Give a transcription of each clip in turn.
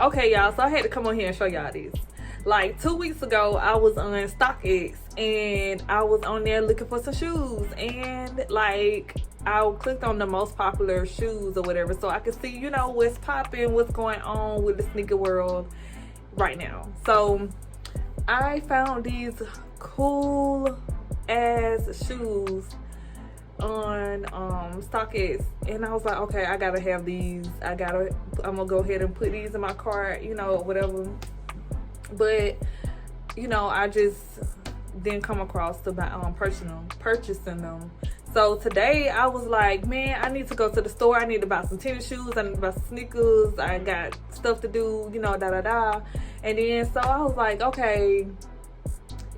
Okay, y'all, so I had to come on here and show y'all this. Like 2 weeks ago, I was on StockX and I was on there looking for some shoes, and like I clicked on the most popular shoes or whatever, so I could see, you know, what's popping, what's going on with the sneaker world right now. So I found these cool ass shoes on StockX, and I was like, okay, I gotta have these. I'm gonna go ahead and put these in my cart, you know, whatever. But you know, I just didn't come across to buy purchasing them. So today I was like, man, I need to go to the store. I need to buy some tennis shoes. I need to buy some sneakers. I got stuff to do, you know, And then so I was like, okay,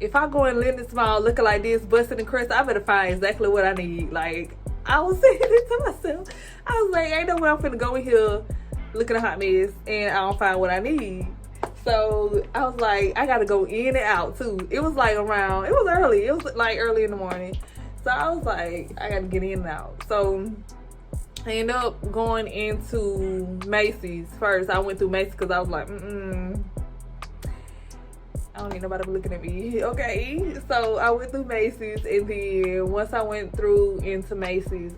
if I go in Linden's Mall looking like this, busting and crust, I better find exactly what I need. Like, I was saying it to myself. I was like, ain't no way I'm finna go in here looking a hot mess and I don't find what I need. So I was like, I gotta go in and out too. It was like around, it was early. It was like early in the morning. So I was like, I gotta get in and out. So I ended up going into Macy's first. I went through Macy's because I was like, I don't need nobody looking at me. Okay. So I went through Macy's, and then once I went through into Macy's,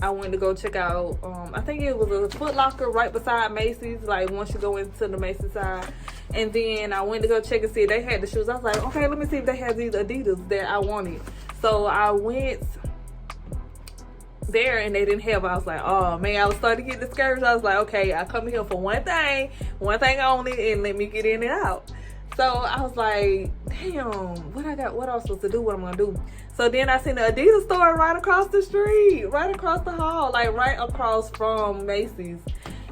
I went to go check out, I think it was a Foot Locker right beside Macy's, like once you go into the Macy's side. And then I went to go check and see if they had the shoes. I was like, okay, let me see if they had these Adidas that I wanted. So I went there and they didn't have. I was like, oh man, I was starting to get discouraged. I was like, okay, I come here for one thing only, and let me get in and out. So I was like, damn, what else supposed to do? What I'm gonna do? So then I seen the Adidas store right across the street, right across the hall, like right across from Macy's.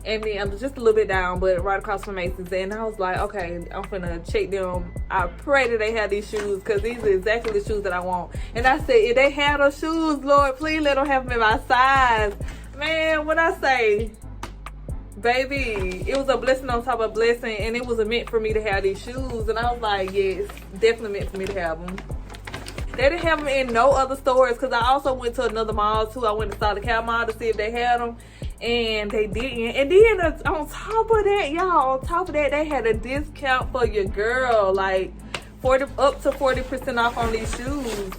And then just a little bit down, but right across from Macy's. And I was like, okay, I'm finna check them. I pray that they have these shoes, because these are exactly the shoes that I want. And I said, if they have those shoes, Lord, please let them have them in my size. Man, what I say, baby, it was a blessing on top of a blessing, and it was meant for me to have these shoes. And I was like, yes, definitely meant for me to have them. They didn't have them in no other stores, because I also went to another mall too. I went to Solid Cal Mall to see if they had them, and they didn't. And then on top of that, y'all, they had a discount for your girl, like up to 40% off on these shoes.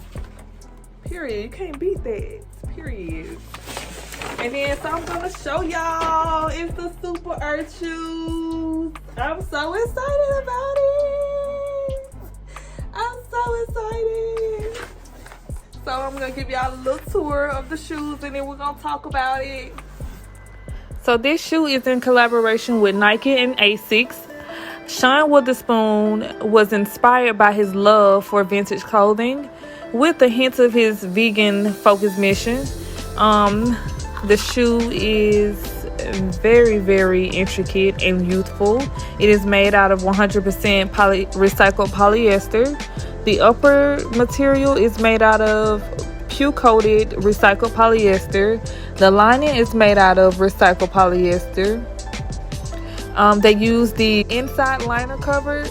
Period. You can't beat that. Period. And then so I'm gonna show y'all, it's the Super Earth shoes. I'm so excited about it. I'm so excited. So I'm gonna give y'all a little tour of the shoes, and then we're gonna talk about it. So this shoe is in collaboration with Nike and Asics. Sean Witherspoon was inspired by his love for vintage clothing, with a hint of his vegan-focused mission. The shoe is very, very intricate and youthful. It is made out of 100% recycled polyester. The upper material is made out of pure-coated recycled polyester. The lining is made out of recycled polyester. They use the inside liner cover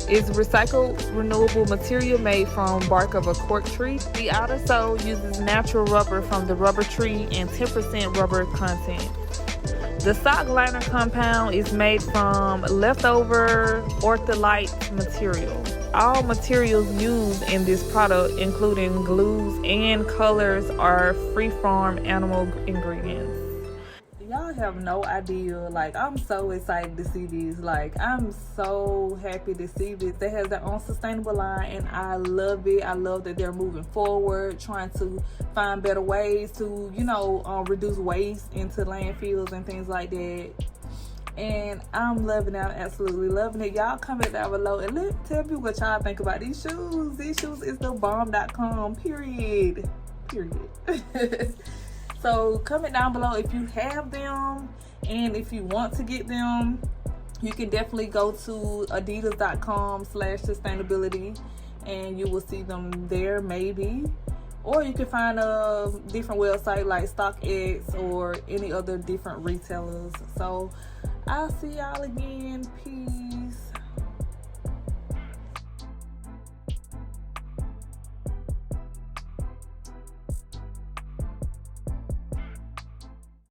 is recycled renewable material made from bark of a cork tree. The outer sole uses natural rubber from the rubber tree and 10% rubber content. The sock liner compound is made from leftover ortholite material. All materials used in this product, including glues and colors, are free-farm animal ingredients. Y'all have no idea. Like, I'm so excited to see these. Like, I'm so happy to see this. They have their own sustainable line, and I love it. I love that they're moving forward, trying to find better ways to, you know, reduce waste into landfills and things like that. And I'm loving it. I'm absolutely loving it. Y'all comment down below and tell me what y'all think about these shoes. These shoes is the bomb.com, period. So comment down below if you have them, and if you want to get them, you can definitely go to adidas.com/sustainability, and you will see them there, maybe. Or you can find a different website like StockX or any other different retailers. So I'll see y'all again. Peace.